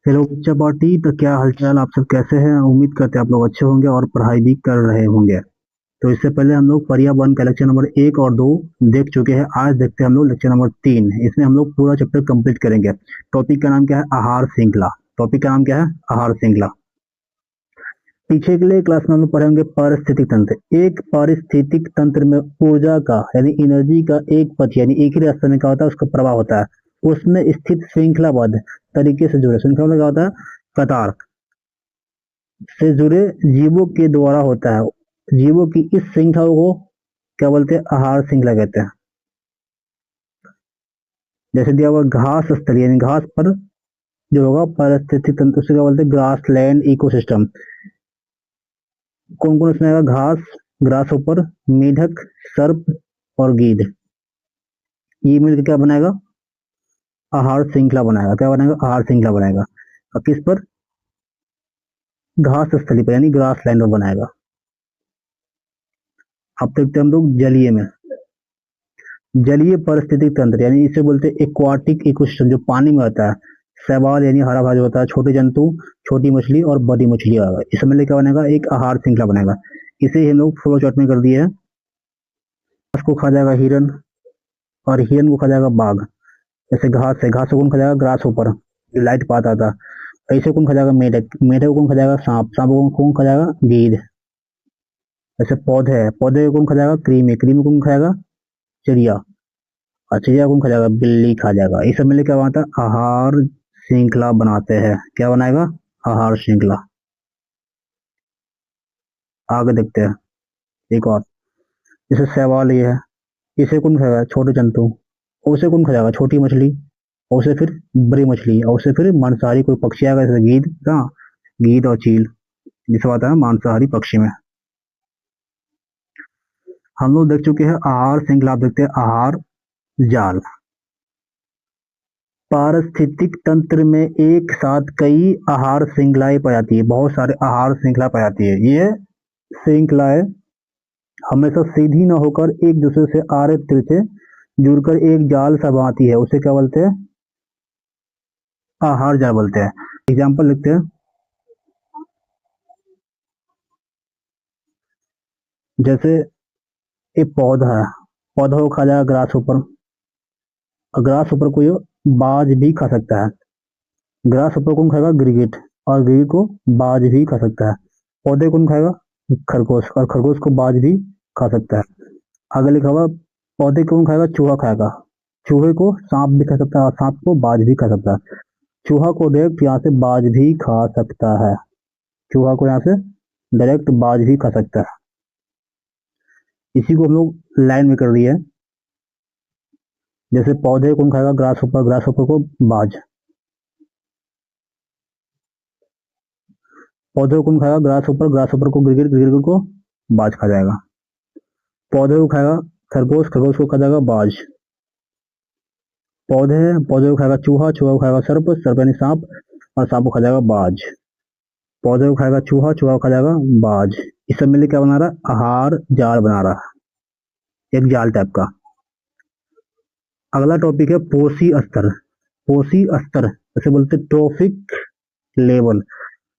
Hello बच्चा party. तो क्या हालचाल, आप सब कैसे हैं? उम्मीद करते हैं आप लोग अच्छे होंगे और पढ़ाई भी कर रहे होंगे। तो इससे पहले हम लोग पर्यावरण का लेक्चर नंबर 1 और 2 देख चुके हैं। आज देखते हैं हम लोग लेक्चर नंबर 3। इसमें हम लोग पूरा चैप्टर कंप्लीट करेंगे। टॉपिक का नाम क्या है? आहार श्रृंखला। टॉपिक का नाम क्या है? आहार श्रृंखला। पीछे के लिए क्लास में हम लोग पढ़े होंगे पारिस्थितिक तंत्र। एक पारिस्थितिक तंत्र में ऊर्जा का यानी एनर्जी का एक पथ यानी एक ही रास्ते में क्या होता है, उसका प्रवाह होता है। उसमें स्थित श्रृंखलाबद्ध तरीके से जुड़े, श्रृंखला में क्या होता है? कतार से जुड़े जीवों के द्वारा होता है। जीवों की इस श्रृंखला को क्या बोलते हैं? आहार श्रृंखला कहते हैं। जैसे दिया हुआ घास स्थल यानी घास पर जो होगा पारिस्थितिक तंत्र, उसे क्या बोलते हैं? Grass land ecosystem. कौन कौन उसमें आएगा? घास, ग्रास ऊपर, मेढक, सर्प और गीध। ये मिलकर क्या बनाएगा? आहार श्रृंखला बनाएगा। क्या बनाएगा? आहार श्रृंखला बनाएगा। और किस पर? घास स्थली पर यानी ग्रास लैंड पर बनाएगा। अब देखते हैं हम लोग जलीय में। जलीय पारिस्थितिक तंत्र यानी इसे बोलते हैं एक्वाटिक इकोसिस्टम, जो पानी में होता है। शैवाल यानी हरा भरा जो होता है, छोटे जंतु, छोटी मछली और बड़ी मछली आएगा। इसमें क्या बनेगा? एक आहार श्रृंखला बनेगा। इसे हम लोग फ्लो चार्ट में कर दिए है। घास को खा जाएगा हिरन और हिरन को खा जाएगा बाघ। जैसे घास है, घास को कौन खा जाएगा? ग्रास ऊपर जो लाइट पाता था। ऐसे कौन खा जाएगा? मेढक, मेढक को कौन खा जाएगा? सांप, सांप को कौन खा जाएगा? गीध। जैसे पौधे है, पौधे को कौन खा जाएगा? कृमि, कृमि को कौन खाएगा? चिड़िया। और चिड़िया कौन खा जाएगा? बिल्ली खा जाएगा। ये सब मिलकर क्या बनाता है? आहार श्रृंखला बनाते हैं। क्या बनाएगा? आहार श्रृंखला। आगे देखते हैं एक और। जैसे शैवाल ये है, इसे कौन खाएगा? छोटे जंतु। उसे कौन खाएगा? छोटी मछली। और उसे फिर बड़ी मछली, और उसे फिर मांसाहारी कोई पक्षी आएगा जैसे गीद ना, गीद और चील, जिसे आता है मांसाहारी पक्षी में। हम लोग देख चुके हैं आहार श्रृंखला। आप देखते हैं आहार जाल। पारिस्थितिक तंत्र में एक साथ कई आहार श्रृंखलाएं पाई जाती है। बहुत सारे आहार श्रृंखला पाई जाती है। ये श्रृंखलाएं हमेशा सीधी न होकर एक दूसरे से आरे तिरछे जुड़कर एक जाल सा बनाती है। उसे क्या बोलते हैं? आहार जाल बोलते हैं। एग्जाम्पल लिखते हैं। जैसे एक पौधा है, पौधा को खा जाएगा ग्रास ऊपर, और ग्रास ऊपर को ये बाज भी खा सकता है। ग्रास ऊपर कौन खाएगा? गिरगिट, और गिरगिट को बाज भी खा सकता है। पौधे कौन खाएगा? खरगोश, और खरगोश को बाज भी खा सकता है। आगे लिखा हुआ पौधे कौन खाएगा? चूहा खाएगा। चूहे को सांप भी खा सकता है और सांप को बाज भी खा सकता है। चूहा को डायरेक्ट यहाँ से बाज भी खा सकता है। चूहा को यहाँ से डायरेक्ट बाज भी खा सकता है। इसी को हम लोग लाइन में कर दिए है। जैसे पौधे कौन खाएगा? ग्रास ऊपर, ग्रास ऊपर को बाज। पौधे को कौन खाएगा? ग्रास ऊपर, ग्रास ऊपर को गिरगिट, गिरगिट को बाज खा जाएगा। पौधे को खाएगा खरगोश, खरगोश को खा जाएगा बाज। पौधे हैं, पौधे को खाएगा चूहा, चूहा को खाएगा सर्प, सर्प यानी सांप, और सांप को खा जाएगा बाज। पौधे को खाएगा चूहा, चूहा को खा जाएगा बाज। इस सब मिलकर क्या बना रहा है? आहार जाल बना रहा है, एक जाल टाइप का। अगला टॉपिक है पोषी स्तर। पोषी स्तर जैसे बोलते ट्रॉफिक लेवल।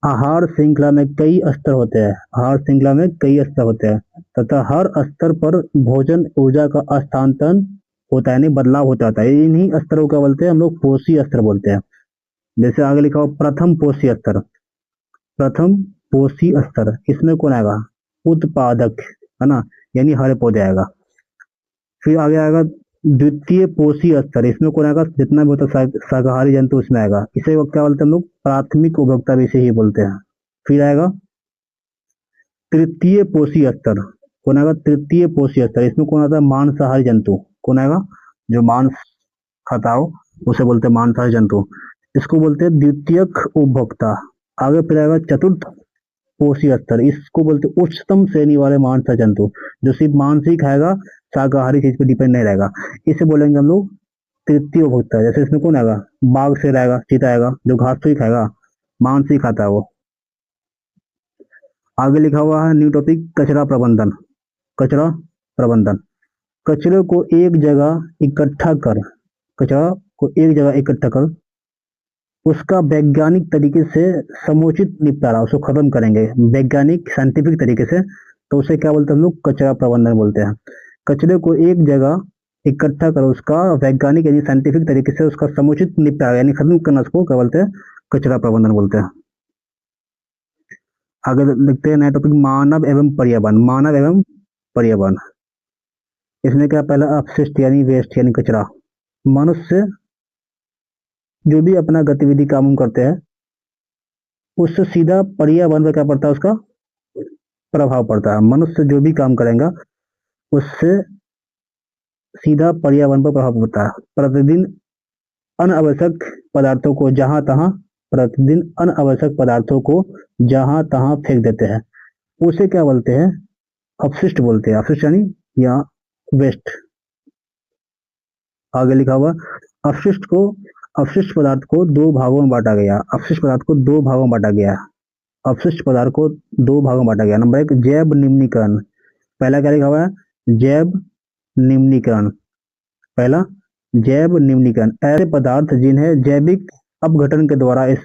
आहार श्रृंखला में कई स्तर होते हैं। आहार श्रृंखला में कई स्तर होते हैं तथा हर स्तर पर भोजन ऊर्जा का हस्तांतरण होता है, यानी बदलाव होता रहता है। इन्हीं स्तरों को बोलते हैं हम लोग पोषी स्तर बोलते हैं। जैसे आगे लिखा हो प्रथम पोषी स्तर। प्रथम पोषी स्तर, इसमें कौन आएगा? उत्पादक, है ना, यानी हरे पौधे आएगा। फिर आगे आएगा द्वितीय पोषी स्तर। इसमें कौन आएगा? जितना भी होता है शाकाहारी जंतु उसमें आएगा। इसे क्या बोलते हैं हम लोग? प्राथमिक उपभोक्ता भी इसे ही बोलते हैं। फिर आएगा तृतीय पोषी स्तर। कौन आएगा? तृतीय पोषी स्तर। इसमें कौन आता है? मांसाहारी जंतु। कौन आएगा? जो मांस खाता हो उसे बोलते हैं मांसाहारी जंतु। इसको बोलते हैं द्वितीयक उपभोक्ता। आगे फिर आएगा चतुर्थ पोषी स्तर। इसको बोलते हैं उच्चतम श्रेणी वाले मांसाहारी जंतु, जो सिर्फ मांस ही खाएगा, शाकाहारी चीज पे डिपेंड नहीं रहेगा। इसे बोलेंगे हम लोग तृतीय उपभोक्ता। जैसे इसमें कौन आएगा? बाघ, शेर आएगा, चीता आएगा, जो घास तो ही खाएगा, मांस ही खाता है वो। आगे लिखा हुआ है न्यू टॉपिक कचरा प्रबंधन। कचरा प्रबंधन, कचरे को एक जगह इकट्ठा कर, कचरा को एक जगह इकट्ठा कर उसका वैज्ञानिक तरीके से समुचित निपटारा, उसको खत्म करेंगे वैज्ञानिक साइंटिफिक तरीके से, तो उसे क्या बोलते हैं हम लोग? कचरा प्रबंधन बोलते हैं। कचरे को एक जगह इकट्ठा कर उसका वैज्ञानिक यानी साइंटिफिक तरीके से उसका समुचित निपटारा यानी खत्म करना, उसको क्या बोलते हैं? कचरा प्रबंधन बोलते हैं। आगे देखते हैं नया टॉपिक, मानव एवं पर्यावरण। मानव एवं पर्यावरण, इसमें क्या पहला अपशिष्ट यानी वेस्ट यानी कचरा। मनुष्य जो भी अपना गतिविधि काम करते हैं उससे सीधा पर्यावरण पर क्या पड़ता है? उसका प्रभाव पड़ता है। मनुष्य जो भी काम करेगा उससे सीधा पर्यावरण पर प्रभाव पड़ता है। प्रतिदिन अनावश्यक पदार्थों को जहां तहां प्रतिदिन अनावश्यक पदार्थों को जहां तहां फेंक देते हैं, उसे क्या बोलते हैं? अपशिष्ट बोलते हैं। अपशिष्ट यानी या वेस्ट। आगे लिखा हुआ अपशिष्ट पदार्थ को दो भागों में बांटा गया। अपशिष्ट पदार्थ को दो भागों में बांटा गया। अपशिष्ट पदार्थ को दो भागों में बांटा गया। नंबर एक, जैव निम्नीकरण। पहला क्या लिखा हुआ है? जैव निम्नीकरण। पहला जैव निम्नीकरण, ऐसे पदार्थ जिन्हें जैविक अपघटन के द्वारा इस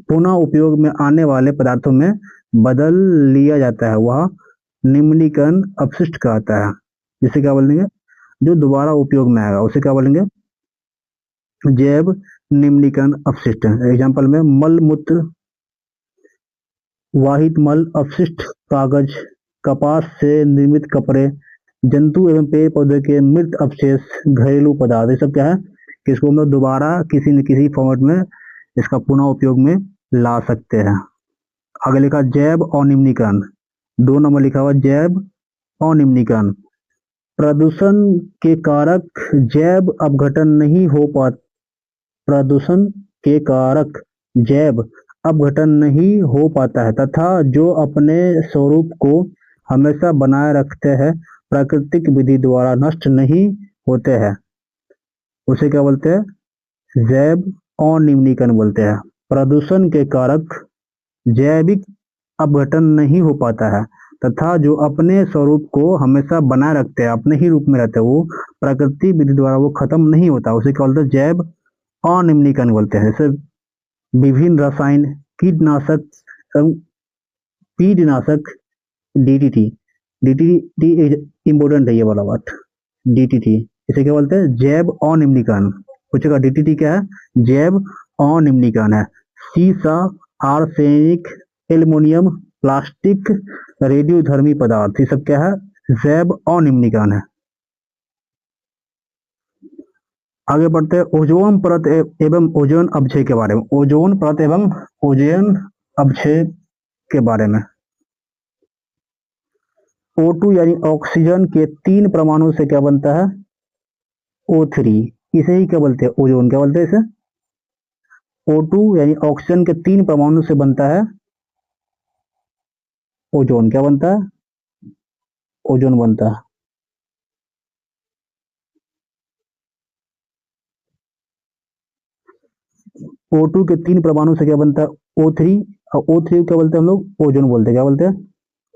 पुनः उपयोग में आने वाले पदार्थों में बदल लिया जाता है, वह निम्नीकरण अपशिष्ट कहलाता है। जिसे क्या बोलेंगे? जो दोबारा उपयोग में आएगा उसे क्या बोलेंगे? जैव निम्नीकरण अपशिष्ट। एग्जाम्पल में मल मूत्र वाहित मल अपशिष्ट, कागज, कपास से निर्मित कपड़े, जंतु एवं पेड़ पौधे के मृत अवशेष, घरेलू पदार्थ, ये सब क्या है कि इसको हम लोग दोबारा किसी न किसी फॉर्मेट में इसका पुनः उपयोग में ला सकते हैं। आगे लिखा जैव अनिम्नीकरण। 2 नंबर लिखा हुआ जैव अनिम्नीकरण। प्रदूषण के कारक जैव अपघटन नहीं हो पा प्रदूषण के कारक जैव अपघटन नहीं हो पाता है तथा जो अपने स्वरूप को हमेशा बनाए रखते हैं, प्राकृतिक विधि द्वारा नष्ट नहीं होते हैं, उसे क्या बोलते हैं? जैव अनिम्नीकरण बोलते हैं। प्रदूषण के कारक जैविक अपघटन नहीं हो पाता है तथा जो अपने स्वरूप को हमेशा बनाए रखते हैं, अपने ही रूप में रहते हैं, वो प्राकृतिक विधि द्वारा वो खत्म नहीं होता, उसे क्या बोलते हैं? जैव अनिम्नीकरण बोलते हैं। जैसे विभिन्न रसायन, कीटनाशक, कीटनाशक, डीडीटी। डीडीटी इंपोर्टेंट है ये वाला बात। डीडीटी इसे क्या बोलते हैं? जैव अनिम्नीकरण। पूछेगा डीडीटी क्या है? जैव अनिम्नीकरण है। सीसा, आर्सेनिक, एल्युमिनियम, प्लास्टिक, रेडियोधर्मी पदार्थ, ये सब क्या है? जैव अनिम्नीकरण है। आगे बढ़ते हैं ओजोन परत एवं ओजोन अपक्षय के बारे में। ओजोन परत एवं ओजोन अपक्षय के बारे में। O2 यानी ऑक्सीजन के 3 परमाणु से क्या बनता है? O3। इसे ही क्या बोलते हैं? ओजोन। क्या बोलते हैं इसे? O2 यानी ऑक्सीजन के 3 परमाणु से बनता है ओजोन। क्या बनता है? ओजोन बनता है। O2 के 3 परमाणु से क्या बनता है? O3। और O3 क्या बोलते हैं हम लोग? ओजोन बोलते हैं। क्या बोलते हैं?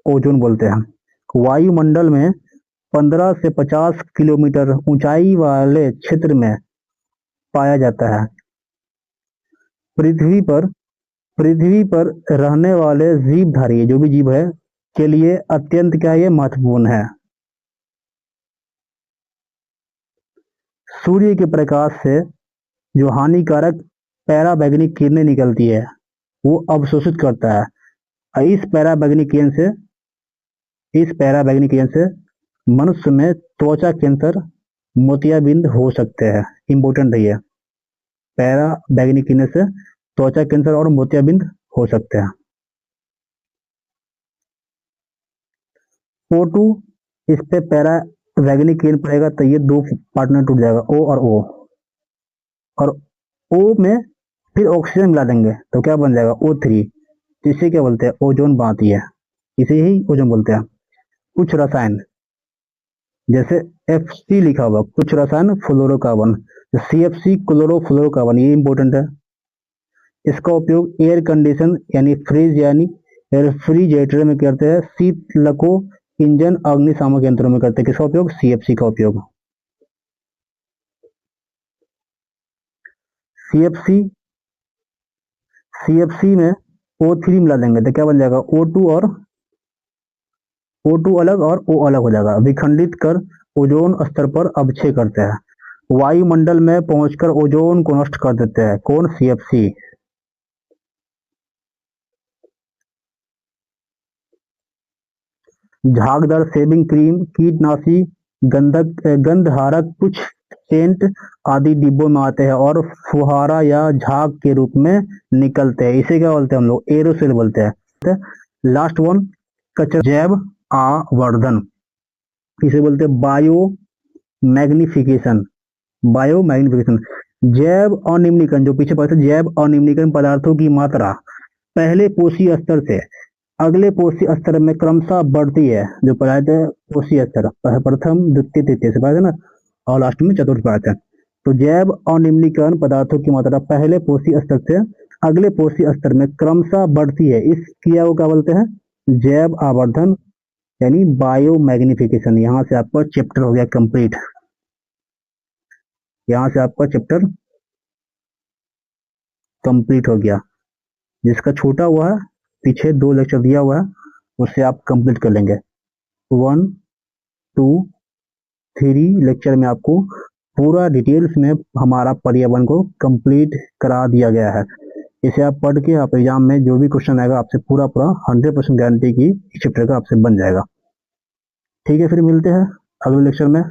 ओजोन बोलते हैं। वायुमंडल में 15 से 50 किलोमीटर ऊंचाई वाले क्षेत्र में पाया जाता है। पृथ्वी पर रहने वाले जीवधारी, जो भी जीव है, के लिए अत्यंत क्या ये महत्वपूर्ण है। सूर्य के प्रकाश से जो हानिकारक पैराबैंगनी किरणें निकलती है वो अवशोषित करता है। और इस पैराबैंगनी किरण से मनुष्य में त्वचा कैंसर, मोतियाबिंद हो सकते हैं। इंपोर्टेंट है ये। पैराबैंगनी किरण से त्वचा कैंसर और मोतियाबिंद हो सकते हैं। O2 इस पे पैराबैंगनी किरण पड़ेगा तो ये 2 पार्ट में टूट जाएगा, O और O। और O में फिर ऑक्सीजन मिला देंगे तो क्या बन जाएगा? O3। इसे क्या बोलते हैं? ओजोन बांध है। इसे ही ओजोन बोलते हैं। कुछ रसायन जैसे FC लिखा हुआ, कुछ रसायन फ्लोरोकार्बन, CFC क्लोरोफ्लोरोकार्बन, ये इंपॉर्टेंट है। इसका उपयोग एयर कंडीशन यानी फ्रिज यानी रेफ्रिजरेटर में करते हैं। शीतलकों, इंजन, अग्निशामक यंत्रों में करते हैं। किसका उपयोग? CFC का उपयोग। CFC CFC में O3 मिला देंगे तो क्या बन जाएगा, O2 अलग और O अलग हो जाएगा। विखंडित कर ओजोन स्तर पर अपक्षय करते हैं, वायुमंडल में पहुंचकर ओजोन को नष्ट कर देते हैं। कौन, CFC। झागदार शेविंग क्रीम, कीटनाशी, गंधहारक कुछ सेंट आदि डिब्बों में आते हैं और फुहारा या झाग के रूप में निकलते हैं। इसे क्या बोलते हैं हम लोग, एरोसोल बोलते हैं। लास्ट वन, कचरा जैव आवर्धन, इसे बोलते हैं बायो मैग्निफिकेशन। जैव अनिम्नीकरण, जो पीछे पढ़ा था, जैव अनिम्नीकरण पदार्थों की मात्रा पहले पोषी स्तर से अगले पोषी स्तर में क्रमशः बढ़ती है। जो पढ़ाए थे पोषी स्तर, प्रथम द्वितीय तृतीय से पढ़ाए थे ना, और लास्ट में चतुर्थ पढ़ाए थे। तो जैव अनिम्नीकरण पदार्थों की मात्रा पहले पोषी स्तर से अगले पोषी स्तर में क्रमशः बढ़ती है, इस क्रिया को क्या बोलते हैं, जैव आवर्धन, यानी बायो मैग्निफिकेशन। यहाँ से आपका चैप्टर हो गया कंप्लीट। यहाँ से आपका चैप्टर कंप्लीट हो गया। जिसका छोटा हुआ है, पीछे 2 लेक्चर दिया हुआ है, उससे आप कंप्लीट कर लेंगे। 1, 2, 3 लेक्चर में आपको पूरा डिटेल्स में हमारा पर्यावरण को कंप्लीट करा दिया गया है। इसे आप पढ़ के आप एग्जाम में जो भी क्वेश्चन आएगा आपसे पूरा 100% गारंटी की इस चैप्टर का आपसे बन जाएगा। ठीक है, फिर मिलते हैं अगले लेक्चर में।